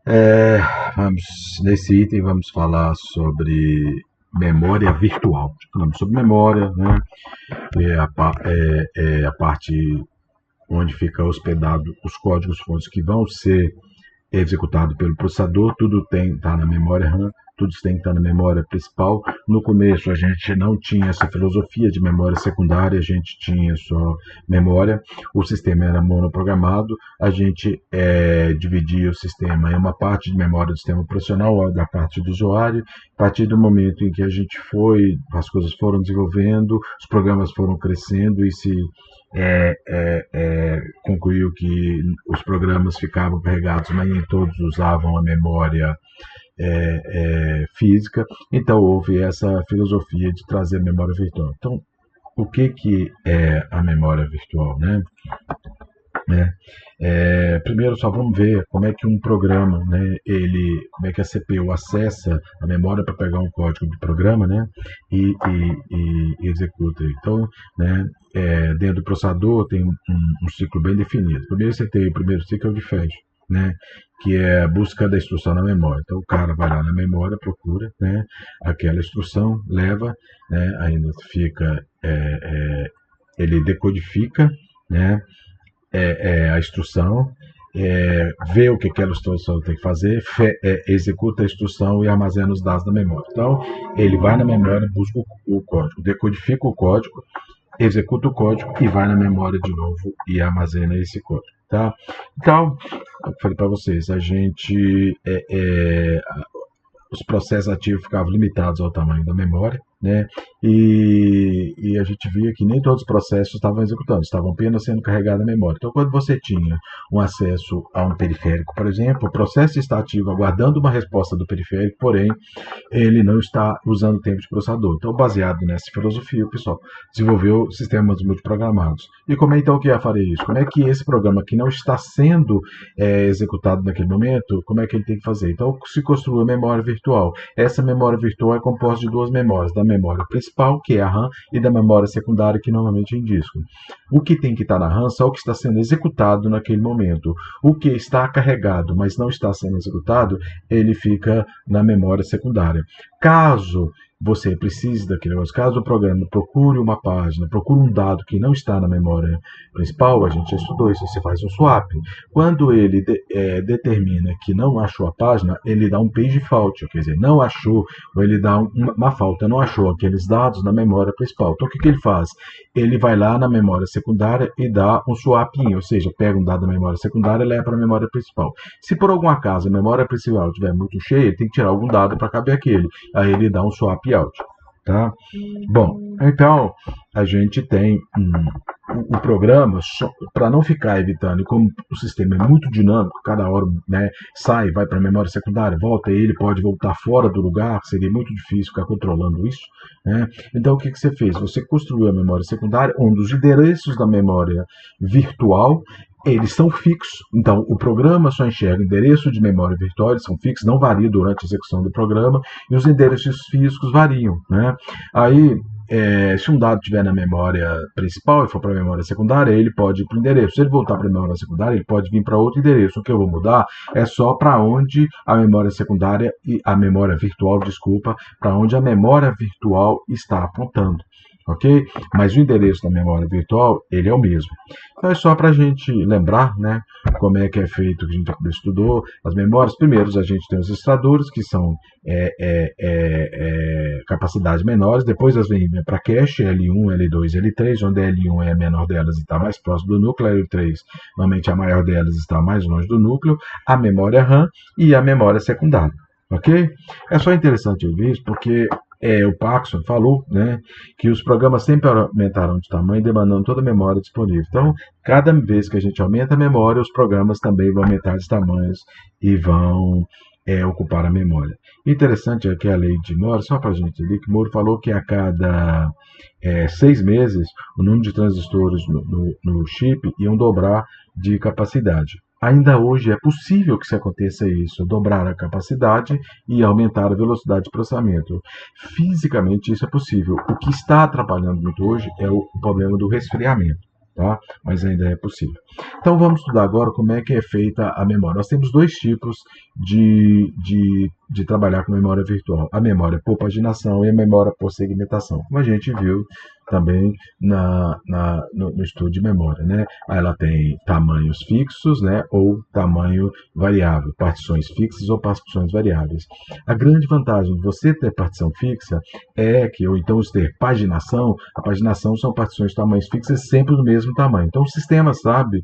É, vamos, nesse item vamos falar sobre memória virtual. Falamos sobre memória, né? Que é a parte onde fica hospedado os códigos-fontes que vão ser executados pelo processador. Tudo está na memória RAM, tudo tem que estar na memória principal. No começo a gente não tinha essa filosofia de memória secundária, a gente tinha só memória. O sistema era monoprogramado, a gente dividia o sistema em uma parte de memória do sistema operacional, da parte do usuário. A partir do momento em que a gente as coisas foram desenvolvendo, os programas foram crescendo e se concluiu que os programas ficavam carregados, mas nem todos usavam a memória física. Então houve essa filosofia de trazer memória virtual. Então, o que é a memória virtual, né? Primeiro só vamos ver como é que um programa, né, como é que a CPU acessa a memória para pegar um código de programa, né, e executa. Então, né, dentro do processador tem um ciclo bem definido. Primeiro você tem o primeiro ciclo de fetch, né, que é a busca da instrução na memória. Então o cara vai lá na memória, procura, né, aquela instrução, leva, né, ainda fica, ele decodifica, né, a instrução, vê o que aquela instrução tem que fazer, executa a instrução e armazena os dados na memória. Então ele vai na memória, busca o código, decodifica o código, executa o código e vai na memória de novo e armazena esse código. Tá? Então, eu falei para vocês, a gente os processos ativos ficavam limitados ao tamanho da memória, né? E a gente via que nem todos os processos estavam executando, estavam apenas sendo carregados na memória. Então, quando você tinha um acesso a um periférico, por exemplo, o processo está ativo aguardando uma resposta do periférico, porém, ele não está usando o tempo de processador. Então, baseado nessa filosofia, o pessoal desenvolveu sistemas multiprogramados. E como é então que eu faria isso? Como é que esse programa que não está sendo executado naquele momento, como é que ele tem que fazer? Então, se construiu a memória virtual. Essa memória virtual é composta de duas memórias, da memória principal, que é a RAM, e da memória secundária, que normalmente é em disco. O que tem que estar na RAM só o que está sendo executado naquele momento. O que está carregado, mas não está sendo executado, ele fica na memória secundária. Caso você precise daquele negócio, caso o programa procure uma página, procure um dado que não está na memória principal, a gente já estudou isso, você faz um swap. Quando ele determina que não achou a página, ele dá um page fault, quer dizer, não achou, ou ele dá uma falta, não achou aqueles dados na memória principal. Então o que ele faz? Ele vai lá na memória secundária e dá um swapinho, ou seja, pega um dado da memória secundária e leva para a memória principal. Se por algum acaso a memória principal estiver muito cheia, ele tem que tirar algum dado para caber aquele. Aí ele dá um swap out. Tá? Bom, então a gente tem o programa, para não ficar evitando, e como o sistema é muito dinâmico, cada hora, né, sai, vai para a memória secundária, volta, ele pode voltar fora do lugar, seria muito difícil ficar controlando isso, né? Então o que você fez? Você construiu a memória secundária, onde os endereços da memória virtual eles são fixos, então o programa só enxerga endereço de memória virtual, eles são fixos, não varia durante a execução do programa, e os endereços físicos variam, né? Aí, se um dado estiver na memória principal e for para a memória secundária, ele pode ir para o endereço. Se ele voltar para a memória secundária, ele pode vir para outro endereço. O que eu vou mudar é só para onde a memória secundária e a memória virtual, desculpa, para onde a memória virtual está apontando. Ok? Mas o endereço da memória virtual, ele é o mesmo. Então é só para a gente lembrar, né, como é que é feito, que a gente estudou as memórias. Primeiro a gente tem os registradores, que são capacidades menores, depois as vêm para cache, L1, L2, L3, onde a L1 é a menor delas e está mais próximo do núcleo, a L3 normalmente a maior delas está mais longe do núcleo, a memória RAM e a memória secundária. Ok? É só interessante ver isso, porque o Paxson falou, né, que os programas sempre aumentaram de tamanho, demandando toda a memória disponível. Então, cada vez que a gente aumenta a memória, os programas também vão aumentar de tamanhos e vão ocupar a memória. Interessante é que a lei de Moore, só para a gente ver, que Moore falou que a cada 6 meses o número de transistores no chip iam dobrar de capacidade. Ainda hoje é possível que se aconteça isso, dobrar a capacidade e aumentar a velocidade de processamento. Fisicamente isso é possível. O que está atrapalhando muito hoje é o problema do resfriamento. tá? Mas ainda é possível. Então vamos estudar agora como é que é feita a memória. Nós temos dois tipos de trabalhar com memória virtual. A memória por paginação e a memória por segmentação. Como a gente viu também no estudo de memória, né? Ela tem tamanhos fixos, né? Ou tamanho variável, partições fixas ou partições variáveis. A grande vantagem de você ter partição fixa é que, ou então ter paginação, a paginação são partições de tamanhos fixos sempre do mesmo tamanho. Então o sistema sabe.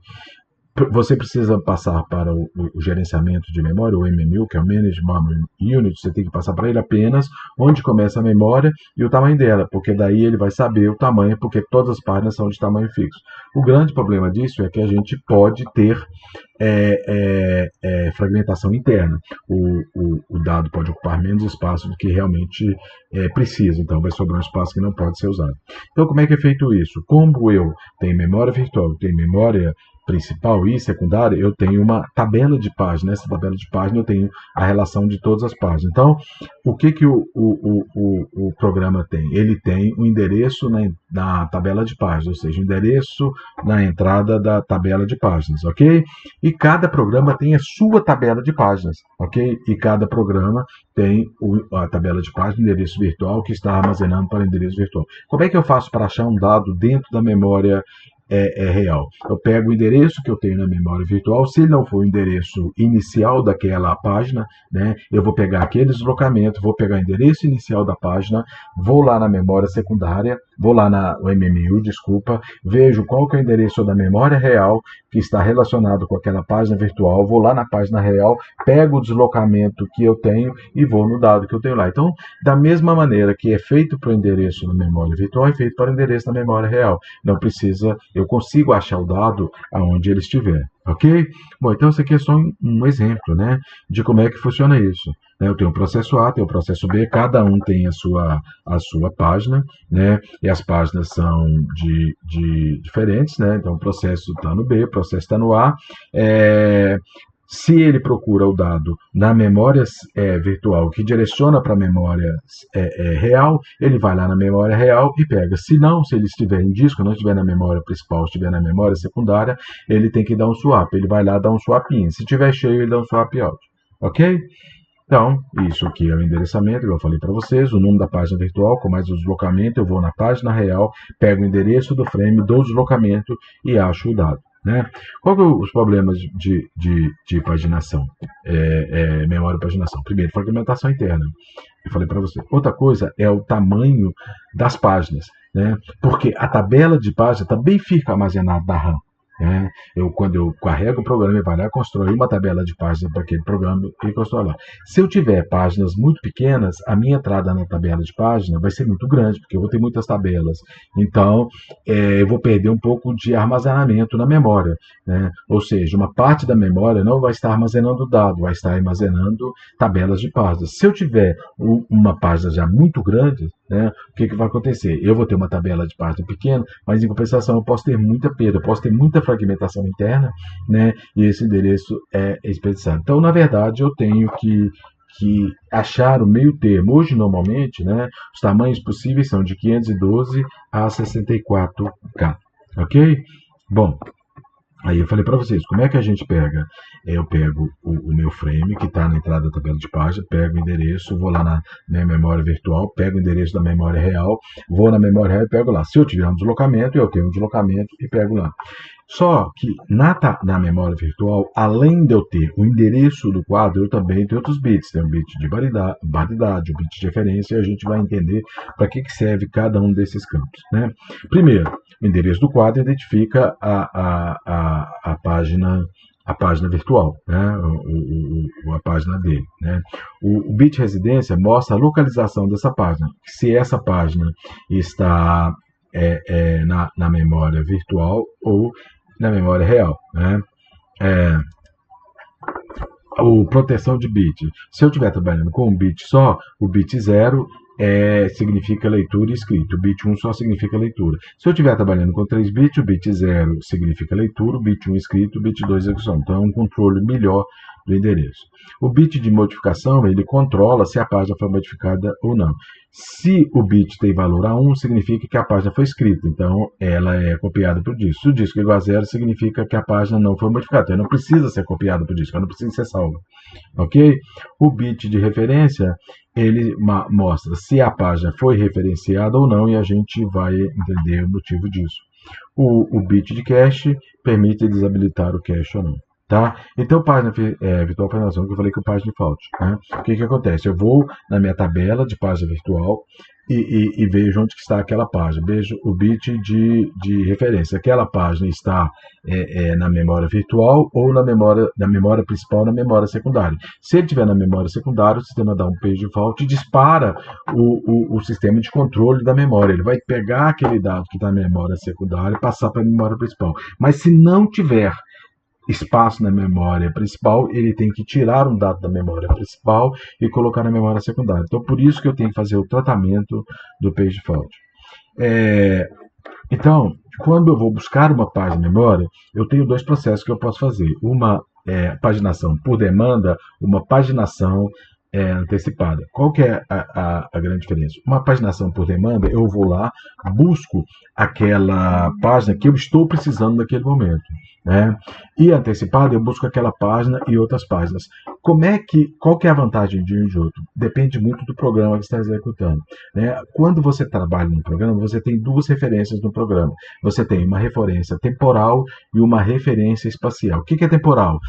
Você precisa passar para o gerenciamento de memória, o MMU, que é o Managed Memory Unit, você tem que passar para ele apenas onde começa a memória e o tamanho dela, porque daí ele vai saber o tamanho, porque todas as páginas são de tamanho fixo. O grande problema disso é que a gente pode ter fragmentação interna. O dado pode ocupar menos espaço do que realmente precisa, então vai sobrar um espaço que não pode ser usado. Então, como é que é feito isso? Como eu tenho memória virtual, tenho memória principal e secundária, eu tenho uma tabela de páginas. Nessa tabela de páginas eu tenho a relação de todas as páginas. Então, o que o programa tem? Ele tem um endereço na tabela de páginas, ou seja, um endereço na entrada da tabela de páginas, ok? E cada programa tem a sua tabela de páginas, ok? E cada programa tem a tabela de páginas, o endereço virtual que está armazenando para o endereço virtual. Como é que eu faço para achar um dado dentro da memória real? Eu pego o endereço que eu tenho na memória virtual, se ele não for o endereço inicial daquela página, né, eu vou pegar aquele deslocamento, vou pegar o endereço inicial da página, vou lá na memória secundária, vou lá no MMU, desculpa, vejo qual que é o endereço da memória real que está relacionado com aquela página virtual, vou lá na página real, pego o deslocamento que eu tenho e vou no dado que eu tenho lá. Então, da mesma maneira que é feito para o endereço na memória virtual, é feito para o endereço na memória real. Não precisa, eu consigo achar o dado aonde ele estiver, ok? Bom, então esse aqui é só um exemplo, né, de como é que funciona isso. Eu tenho o processo A, tenho o processo B, cada um tem a sua página, né, e as páginas são diferentes, né, então o processo está no B, o processo está no A. Se ele procura o dado na memória virtual que direciona para a memória real, ele vai lá na memória real e pega. Se não, se ele estiver em disco, não estiver na memória principal, estiver na memória secundária, ele tem que dar um swap. Ele vai lá dar um swap in. Se estiver cheio, ele dá um swap out. Ok? Então, isso aqui é o endereçamento, que eu falei para vocês, o nome da página virtual, com mais o deslocamento, eu vou na página real, pego o endereço do frame, dou o deslocamento e acho o dado. Né? Qual que são os problemas de paginação? Memória e paginação. Primeiro, fragmentação interna. Eu falei para você. Outra coisa é o tamanho das páginas, né? Porque a tabela de página também fica armazenada na RAM. Quando eu carrego o programa, ele vai lá construir uma tabela de páginas para aquele programa e constrói lá. Se eu tiver páginas muito pequenas, a minha entrada na tabela de página vai ser muito grande, porque eu vou ter muitas tabelas. Então, eu vou perder um pouco de armazenamento na memória, né? Ou seja, uma parte da memória não vai estar armazenando dado, vai estar armazenando tabelas de páginas. Se eu tiver uma página já muito grande, né, o que vai acontecer? Eu vou ter uma tabela de página pequena, mas em compensação eu posso ter muita perda, eu posso ter muita fragmentação interna, né, e esse endereço é expedição. Então, na verdade, eu tenho que achar o meio termo. Hoje, normalmente, né, os tamanhos possíveis são de 512 a 64K, ok? Bom, aí eu falei para vocês, como é que a gente pega? Eu pego o meu frame, que está na entrada da tabela de página, pego o endereço, vou lá na minha memória virtual, pego o endereço da memória real, vou na memória real e pego lá. Se eu tiver um deslocamento, eu tenho um deslocamento e pego lá. Só que na memória virtual, além de eu ter o endereço do quadro, eu também tenho outros bits. Tem um bit de variedade, um bit de referência, e a gente vai entender para que serve cada um desses campos, né? Primeiro, o endereço do quadro identifica a página virtual, né? A página dele, né? O bit residência mostra a localização dessa página. Se essa página está na memória virtual ou na memória real, né? Proteção de bit. Se eu estiver trabalhando com um bit só, o bit 0 significa leitura e escrita. O bit 1 só significa leitura. Se eu estiver trabalhando com 3 bits, o bit 0 significa leitura, o bit 1 escrito, o bit 2 execução. Então é um controle melhor do endereço. O bit de modificação, ele controla se a página foi modificada ou não. Se o bit tem valor a 1, significa que a página foi escrita, então ela é copiada para o disco. Se o disco é igual a 0, significa que a página não foi modificada, então não precisa ser copiada para o disco, ela não precisa ser salva. Ok? O bit de referência, ele mostra se a página foi referenciada ou não, e a gente vai entender o motivo disso. O bit de cache permite desabilitar o cache ou não. Tá? Então, página virtual operação, que eu falei que é página default. Né? O que acontece? Eu vou na minha tabela de página virtual e vejo onde que está aquela página. Vejo o bit de referência. Aquela página está na memória virtual ou na memória principal ou na memória secundária. Se ele estiver na memória secundária, o sistema dá um page default e dispara o sistema de controle da memória. Ele vai pegar aquele dado que está na memória secundária e passar para a memória principal. Mas se não tiver espaço na memória principal, ele tem que tirar um dado da memória principal e colocar na memória secundária. Então, por isso que eu tenho que fazer o tratamento do page default. Então, quando eu vou buscar uma página de memória, eu tenho dois processos que eu posso fazer. Uma paginação por demanda, uma paginação antecipada. Qual que é a grande diferença? Uma paginação por demanda, eu vou lá, busco aquela página que eu estou precisando naquele momento. Né? E antecipada, eu busco aquela página e outras páginas. Qual que é a vantagem de um e de outro? Depende muito do programa que você está executando. Né? Quando você trabalha no programa, você tem duas referências no programa. Você tem uma referência temporal e uma referência espacial. O que é temporal?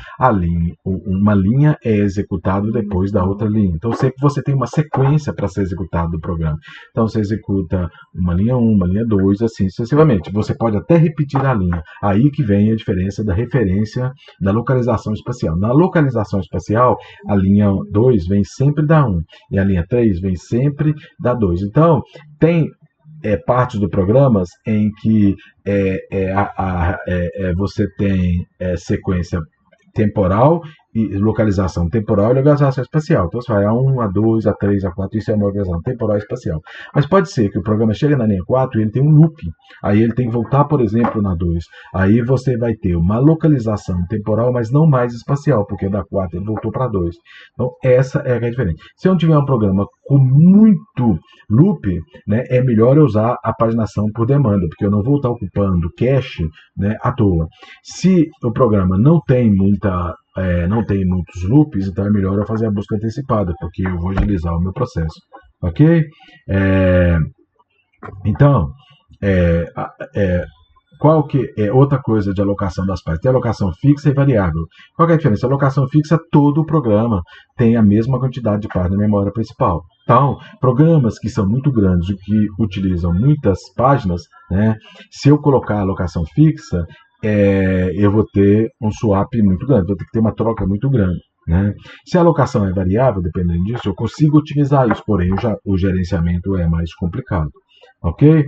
Uma linha é executada depois da outra linha. Então, sempre você tem uma sequência para ser executado do programa. Então, você executa uma linha 1, uma linha 2, assim sucessivamente. Você pode até repetir a linha. Aí que vem a diferença da referência da localização espacial. Na localização espacial, a linha 2 vem sempre da 1 e a linha 3 vem sempre da 2. Então, tem partes do programas em que você tem sequência temporal e localização temporal e localização espacial. Então, você vai A1, A2, A3, A4, isso é uma localização temporal e espacial. Mas pode ser que o programa chegue na linha 4 e ele tem um loop. Aí ele tem que voltar, por exemplo, na 2. Aí você vai ter uma localização temporal, mas não mais espacial, porque da 4 ele voltou para 2. Então, essa é a diferença. Se eu não tiver um programa com muito loop, né, é melhor eu usar a paginação por demanda, porque eu não vou estar ocupando cache, né, à toa. Se o programa não tem muitos loops, então é melhor eu fazer a busca antecipada, porque eu vou agilizar o meu processo. Ok? Então, qual que é outra coisa de alocação das páginas? Tem alocação fixa e variável. Qual que é a diferença? A alocação fixa, todo o programa tem a mesma quantidade de páginas na memória principal. Então, programas que são muito grandes e que utilizam muitas páginas, né, se eu colocar a alocação fixa, eu vou ter um swap muito grande, vou ter que ter uma troca muito grande. Né? Se a alocação é variável, dependendo disso, eu consigo otimizar isso, porém o gerenciamento é mais complicado. Ok?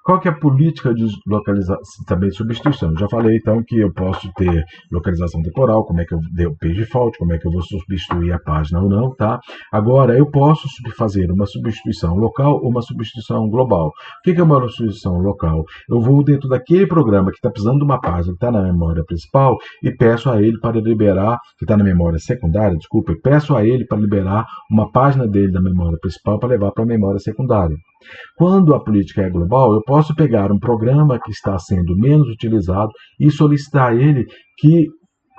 Qual que é a política de localização, também de substituição? Já falei, então, que eu posso ter localização temporal, como é que eu dei o page default, como é que eu vou substituir a página ou não, tá? Agora, eu posso fazer uma substituição local ou uma substituição global. O que é uma substituição local? Eu vou dentro daquele programa que está precisando de uma página que está na memória principal e peço a ele para liberar, que está na memória secundária, desculpa, e peço a ele para liberar uma página dele da memória principal para levar para a memória secundária. Quando a política é global, eu posso pegar um programa que está sendo menos utilizado e solicitar a ele que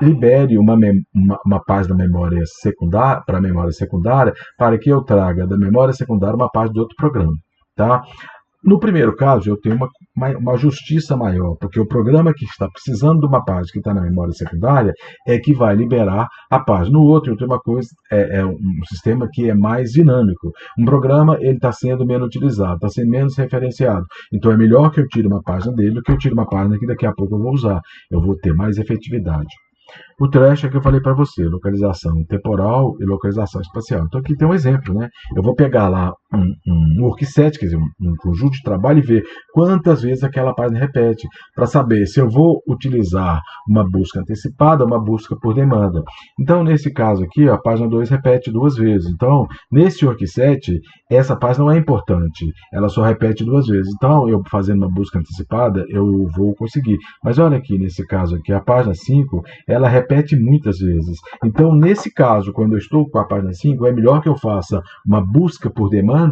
libere uma página da memória secundária para a memória secundária para que eu traga da memória secundária uma página de outro programa. Tá? No primeiro caso, eu tenho uma justiça maior, porque o programa que está precisando de uma página que está na memória secundária é que vai liberar a página. No outro, eu tenho uma coisa, um sistema que é mais dinâmico. Um programa ele está sendo menos utilizado, está sendo menos referenciado. Então, é melhor que eu tire uma página dele do que eu tire uma página que daqui a pouco eu vou usar. Eu vou ter mais efetividade. O trash é que eu falei para você, localização temporal e localização espacial. Então aqui tem um exemplo, né? Eu vou pegar lá um workset, quer dizer, um conjunto de trabalho e ver quantas vezes aquela página repete, para saber se eu vou utilizar uma busca antecipada ou uma busca por demanda. Então, nesse caso aqui, a página 2 repete 2 vezes. Então, nesse workset, essa página não é importante, ela só repete 2 vezes. Então, eu fazendo uma busca antecipada, eu vou conseguir. Mas olha aqui, nesse caso aqui, a página 5, ela repete muitas vezes. Então, nesse caso, quando eu estou com a página 5, é melhor que eu faça uma busca por demanda,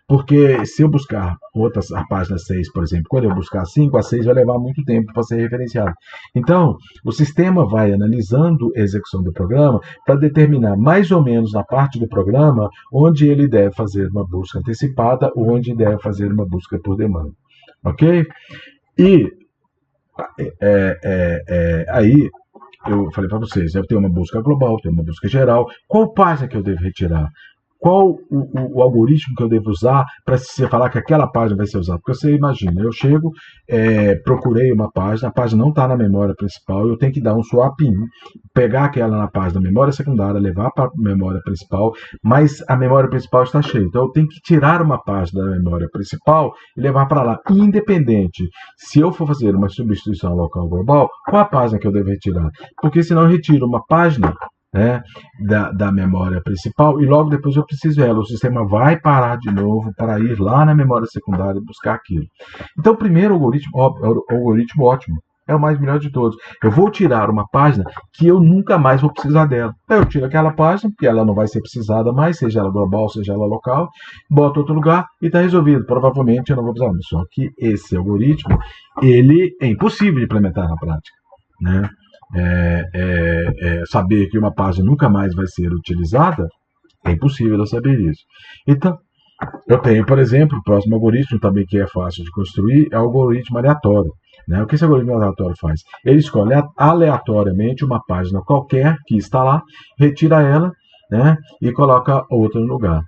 porque se eu buscar a página 6, por exemplo, quando eu buscar 5, a 6 vai levar muito tempo para ser referenciado. Então, o sistema vai analisando a execução do programa para determinar mais ou menos na parte do programa onde ele deve fazer uma busca antecipada ou onde deve fazer uma busca por demanda. Ok? E aí eu falei para vocês, eu tenho uma busca global, tenho uma busca geral. Qual página que eu devo retirar? Qual o algoritmo que eu devo usar para você falar que aquela página vai ser usada? Porque você imagina, eu chego, procurei uma página, a página não está na memória principal, eu tenho que dar um swap in, pegar aquela na página da memória secundária, levar para a memória principal, mas a memória principal está cheia. Então eu tenho que tirar uma página da memória principal e levar para lá, independente. Se eu for fazer uma substituição local global, qual a página que eu devo retirar? Porque senão eu retiro uma página, né, da memória principal e logo depois eu preciso dela. O sistema vai parar de novo para ir lá na memória secundária e buscar aquilo. Então, o primeiro algoritmo, algoritmo ótimo, é o mais melhor de todos. Eu vou tirar uma página que eu nunca mais vou precisar dela. Então, eu tiro aquela página, porque ela não vai ser precisada mais, seja ela global, seja ela local, boto outro lugar e está resolvido. Provavelmente eu não vou precisar. Só que esse algoritmo, ele é impossível de implementar na prática, né? Saber que uma página nunca mais vai ser utilizada, é impossível eu saber isso. Então, eu tenho, por exemplo, o próximo algoritmo também que é fácil de construir é o algoritmo aleatório. Né? O que esse algoritmo aleatório faz? Ele escolhe aleatoriamente uma página qualquer que está lá, retira ela, né, e coloca outra no lugar.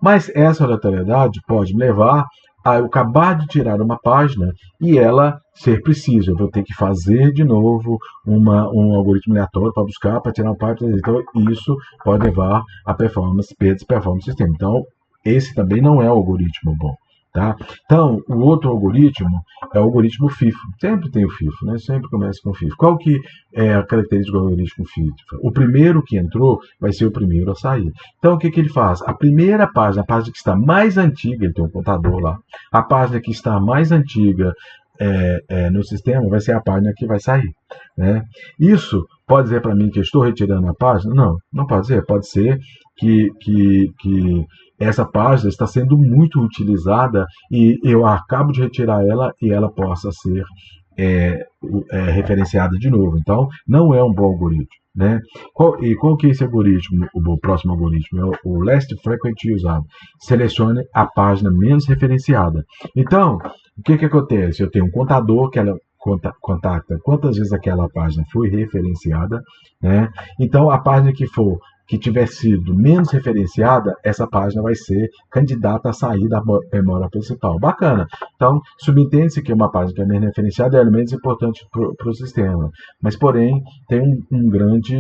Mas essa aleatoriedade pode me levar a eu acabar de tirar uma página e ela ser precisa. Eu vou ter que fazer de novo um algoritmo aleatório para buscar, para tirar uma página. Então, isso pode levar a performance, perda de performance do sistema. Então, esse também não é o algoritmo bom. Tá? Então, o outro algoritmo é o algoritmo FIFO. Sempre tem o FIFO, né? Sempre começa com o FIFO. Qual que é a característica do algoritmo FIFO? O primeiro que entrou vai ser o primeiro a sair. Então, o que ele faz? A primeira página, a página que está mais antiga, ele tem um contador lá, a página que está mais antiga no sistema vai ser a página que vai sair. Né? Isso pode dizer para mim que eu estou retirando a página? Não, não pode dizer. Pode ser que essa página está sendo muito utilizada e eu acabo de retirar ela e ela possa ser referenciada de novo. Então, não é um bom algoritmo. Né? Qual que é esse algoritmo? O próximo algoritmo é o Least Frequent Used. Selecione a página menos referenciada. Então, o que acontece? Eu tenho um contador que ela contacta quantas vezes aquela página foi referenciada, né? Então, a página que tiver sido menos referenciada, essa página vai ser candidata a sair da memória principal. Bacana. Então, subentende-se que uma página que é menos referenciada é menos importante para o sistema. Mas, porém, tem um grande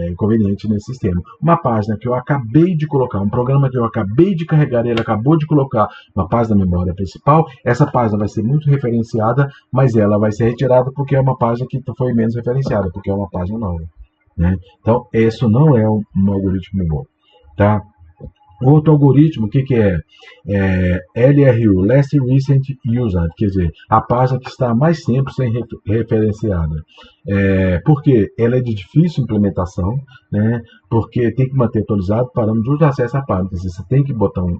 inconveniente nesse sistema. Uma página que eu acabei de colocar, um programa que eu acabei de carregar, ele acabou de colocar uma página da memória principal, essa página vai ser muito referenciada, mas ela vai ser retirada porque é uma página que foi menos referenciada, porque é uma página nova. Né? Então, isso não é um algoritmo bom. Tá? Outro algoritmo, o que é? LRU, Last Recent Used, quer dizer, a página que está há mais tempo sem referenciada. Porque ela é de difícil implementação, né? Porque tem que manter atualizado parâmetros de acesso à página. Você tem que botar um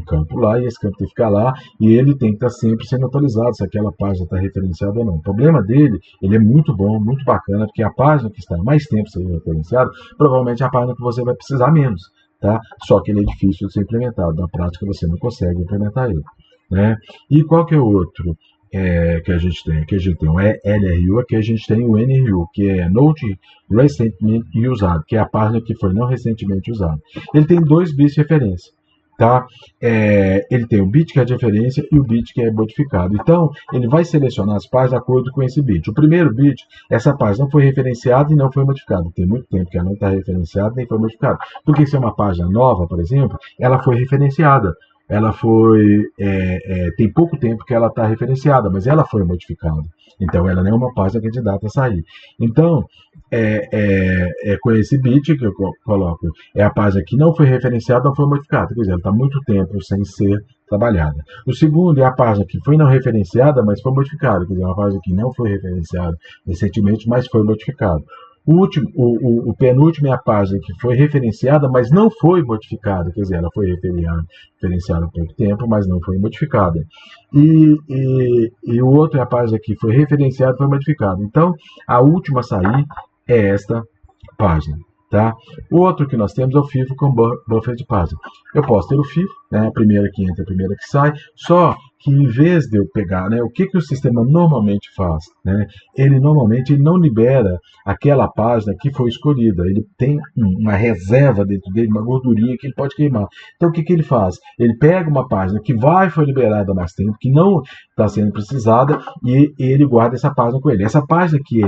campo lá, e esse campo tem que ficar lá, e ele tem que estar sempre sendo atualizado, se aquela página está referenciada ou não. O problema dele, ele é muito bom, muito bacana, porque a página que está há mais tempo sendo referenciada, provavelmente é a página que você vai precisar menos, tá? Só que ele é difícil de ser implementado, na prática você não consegue implementar ele. Né? E qual que é o outro que a gente tem? Aqui a gente tem o LRU, aqui a gente tem o NRU, que é Not Recently Used, que é a página que foi não recentemente usada. Ele tem 2 bits de referência. tá? Ele tem o bit que é de referência e o bit que é modificado. Então, ele vai selecionar as páginas de acordo com esse bit. O primeiro bit, essa página não foi referenciada e não foi modificada. Tem muito tempo que ela não está referenciada nem foi modificada. Porque se é uma página nova, por exemplo, ela foi referenciada. Ela foi. Tem pouco tempo que ela está referenciada, mas ela foi modificada. Então, ela não é uma página candidata a sair. Então, com esse bit que eu coloco, é a página que não foi referenciada, não foi modificada. Quer dizer, ela está muito tempo sem ser trabalhada. O segundo é a página que foi não referenciada, mas foi modificada. Quer dizer, uma página que não foi referenciada recentemente, mas foi modificada. O penúltimo é a página que foi referenciada, mas não foi modificada. Quer dizer, ela foi referenciada há pouco tempo, mas não foi modificada. E o outro é a página que foi referenciada e foi modificada. Então, a última a sair é esta página. Tá? O outro que nós temos é o FIFO com buffer de página. Eu posso ter o FIFO, né, a primeira que entra, a primeira que sai, só que em vez de eu pegar, né, o que o sistema normalmente faz? Né? Ele normalmente não libera aquela página que foi escolhida. Ele tem uma reserva dentro dele, uma gordurinha que ele pode queimar. Então o que ele faz? Ele pega uma página que foi liberada há mais tempo, que não está sendo precisada, e ele guarda essa página com ele. Essa página que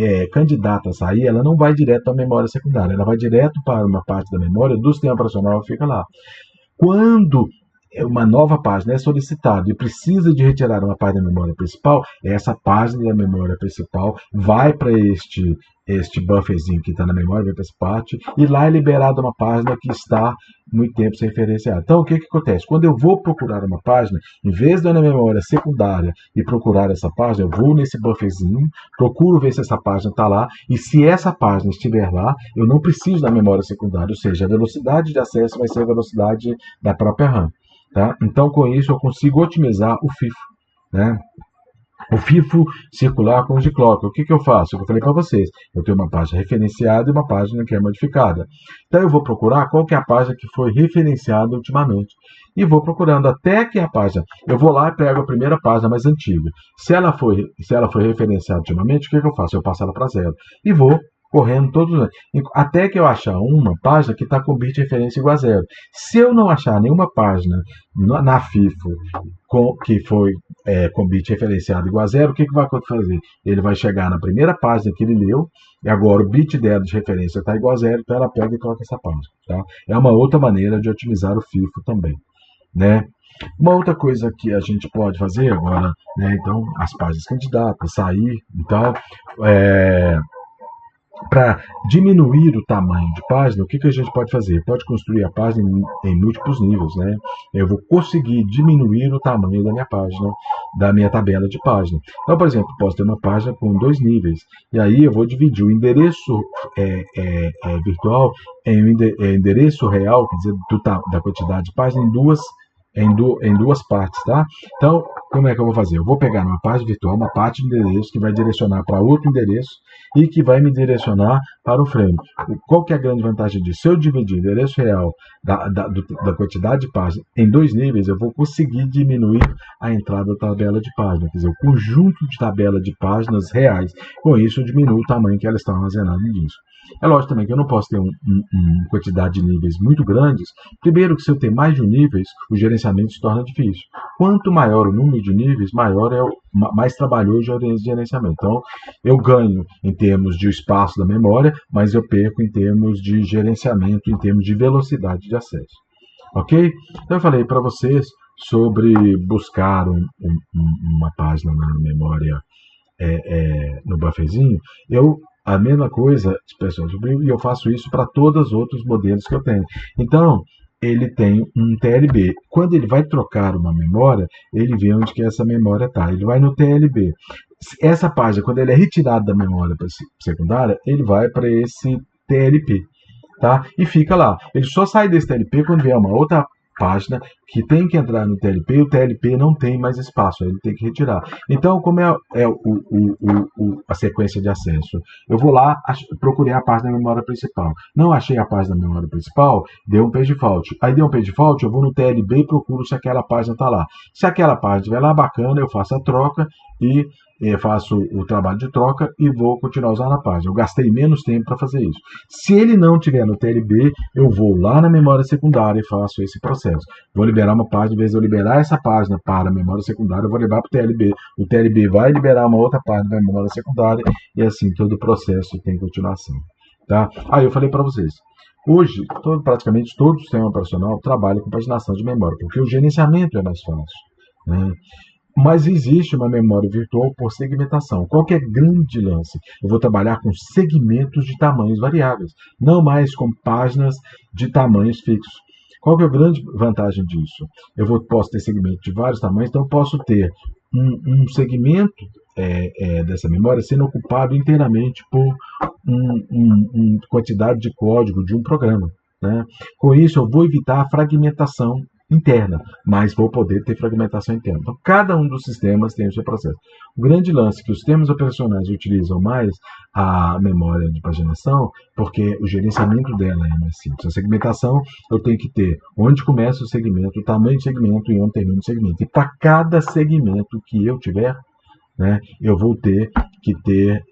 é candidata a sair, ela não vai direto para a memória secundária, ela vai direto para uma parte da memória do sistema operacional que fica lá. Quando uma nova página é solicitada e precisa de retirar uma página da memória principal, essa página da memória principal vai para este bufferzinho que está na memória, vai para essa parte, e lá é liberada uma página que está muito tempo sem referenciar. Então, o que acontece? Quando eu vou procurar uma página, em vez de ir na memória secundária e procurar essa página, eu vou nesse bufferzinho, procuro ver se essa página está lá, e se essa página estiver lá, eu não preciso da memória secundária, ou seja, a velocidade de acesso vai ser a velocidade da própria RAM. Tá? Então, com isso, eu consigo otimizar o FIFO. Né? O FIFO circular com o G-Clock. O que eu faço? Eu falei para vocês. Eu tenho uma página referenciada e uma página que é modificada. Então, eu vou procurar qual que é a página que foi referenciada ultimamente. E vou procurando até que a página... Eu vou lá e pego a primeira página mais antiga. Se ela foi referenciada ultimamente, o que eu faço? Eu passo ela para 0. E vou correndo todos até que eu achar uma página que está com bit de referência igual a 0. Se eu não achar nenhuma página na FIFO que foi com bit referenciado igual a 0, o que vai fazer? Ele vai chegar na primeira página que ele leu, e agora o bit dela de referência está igual a 0, então ela pega e coloca essa página. Tá? É uma outra maneira de otimizar o FIFO também. Né? Uma outra coisa que a gente pode fazer agora, né, então, as páginas candidatas, sair e tal, para diminuir o tamanho de página, o que a gente pode fazer? Pode construir a página em múltiplos níveis. Né? Eu vou conseguir diminuir o tamanho da minha página, da minha tabela de página. Então, por exemplo, posso ter uma página com 2 níveis. E aí eu vou dividir o endereço virtual em endereço real, quer dizer, da quantidade de página, em duas partes. Tá? Então, como é que eu vou fazer? Eu vou pegar uma página virtual, uma parte de endereço que vai direcionar para outro endereço e que vai me direcionar para o frame. Qual que é a grande vantagem disso? Se eu dividir o endereço real da quantidade de páginas em 2 níveis, eu vou conseguir diminuir a entrada da tabela de página, quer dizer, o conjunto de tabela de páginas reais. Com isso, eu diminuo o tamanho que elas estão armazenadas no disco. É lógico também que eu não posso ter uma quantidade de níveis muito grandes. Primeiro que se eu ter mais de um níveis, o gerenciamento se torna difícil. Quanto maior o número de níveis, mais trabalhoso é o gerenciamento. Então, eu ganho em termos de espaço da memória, mas eu perco em termos de gerenciamento, em termos de velocidade de acesso. Ok? Então, eu falei para vocês sobre buscar uma página na memória no bufferzinho. A mesma coisa, pessoal, e eu faço isso para todos os outros modelos que eu tenho. Então, ele tem um TLB. Quando ele vai trocar uma memória, ele vê onde que essa memória está. Ele vai no TLB. Essa página, quando ele é retirado da memória secundária, ele vai para esse TLP. Tá? E fica lá. Ele só sai desse TLP quando vier uma outra página que tem que entrar no TLP e o TLP não tem mais espaço, ele tem que retirar. Então, como é a sequência de acesso? Eu vou lá, procurei a página da memória principal. Não achei a página da memória principal, deu um page fault. Aí deu um page fault, eu vou no TLB e procuro se aquela página está lá. Se aquela página estiver lá bacana, eu faço a troca e faço o trabalho de troca e vou continuar usando a página. Eu gastei menos tempo para fazer isso. Se ele não tiver no TLB, eu vou lá na memória secundária e faço esse processo. Vou liberar uma página, em vez de eu liberar essa página para a memória secundária, eu vou levar para o TLB. O TLB vai liberar uma outra página para a memória secundária e assim todo o processo tem continuação. Tá? Aí eu falei para vocês. Hoje, praticamente todo o sistema operacional trabalha com paginação de memória, porque o gerenciamento é mais fácil, né? Mas existe uma memória virtual por segmentação. Qual que é o grande lance? Eu vou trabalhar com segmentos de tamanhos variáveis, não mais com páginas de tamanhos fixos. Qual que é a grande vantagem disso? Posso ter segmentos de vários tamanhos, então eu posso ter um segmento dessa memória sendo ocupado inteiramente por uma quantidade de código de um programa, né? Com isso, eu vou evitar a fragmentação interna, mas vou poder ter fragmentação interna. Então, cada um dos sistemas tem o seu processo. O grande lance é que os sistemas operacionais utilizam mais a memória de paginação, porque o gerenciamento dela é mais simples. A segmentação, eu tenho que ter onde começa o segmento, o tamanho do segmento e onde termina o segmento. E para cada segmento que eu tiver, né, eu vou ter que ter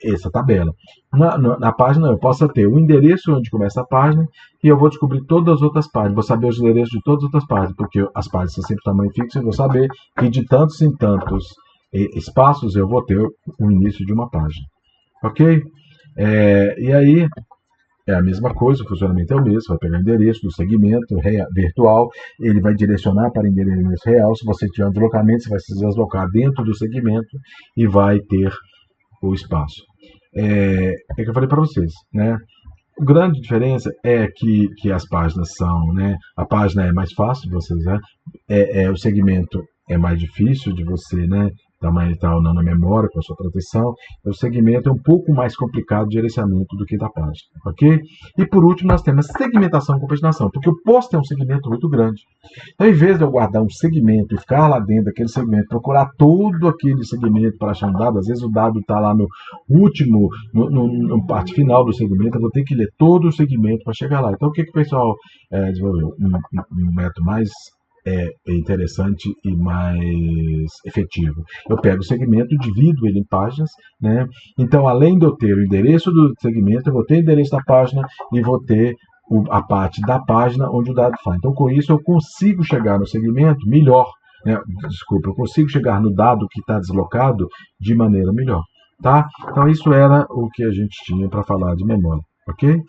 essa tabela. Na página eu posso ter o endereço onde começa a página e eu vou descobrir todas as outras páginas, vou saber os endereços de todas as outras páginas, porque as páginas são sempre tamanho fixo, eu vou saber que de tantos em tantos espaços eu vou ter o início de uma página. Ok? E aí é a mesma coisa, o funcionamento é o mesmo, vai pegar o endereço do segmento virtual, ele vai direcionar para o endereço real. Se você tiver um deslocamento, você vai se deslocar dentro do segmento e vai ter o espaço. Que eu falei para vocês, né? A grande diferença é que as páginas são, né? A página é mais fácil de você usar, o segmento é mais difícil de você, né? Tamanho tal na memória, com a sua proteção. O segmento é um pouco mais complicado de gerenciamento do que da página, ok? E por último, nós temos segmentação com paginação, porque eu posso ter um segmento muito grande. Então, em vez de eu guardar um segmento e ficar lá dentro daquele segmento, procurar todo aquele segmento para achar um dado, às vezes o dado está lá no último, no parte final do segmento, eu vou ter que ler todo o segmento para chegar lá. Então, o que o pessoal desenvolveu? Um método mais interessante e mais efetivo. Eu pego o segmento, divido ele em páginas, né? Então, além de eu ter o endereço do segmento, eu vou ter o endereço da página e vou ter a parte da página onde o dado está. Então, com isso, eu consigo chegar no segmento melhor, né? Desculpa, eu consigo chegar no dado que está deslocado de maneira melhor, tá? Então, isso era o que a gente tinha para falar de memória, ok?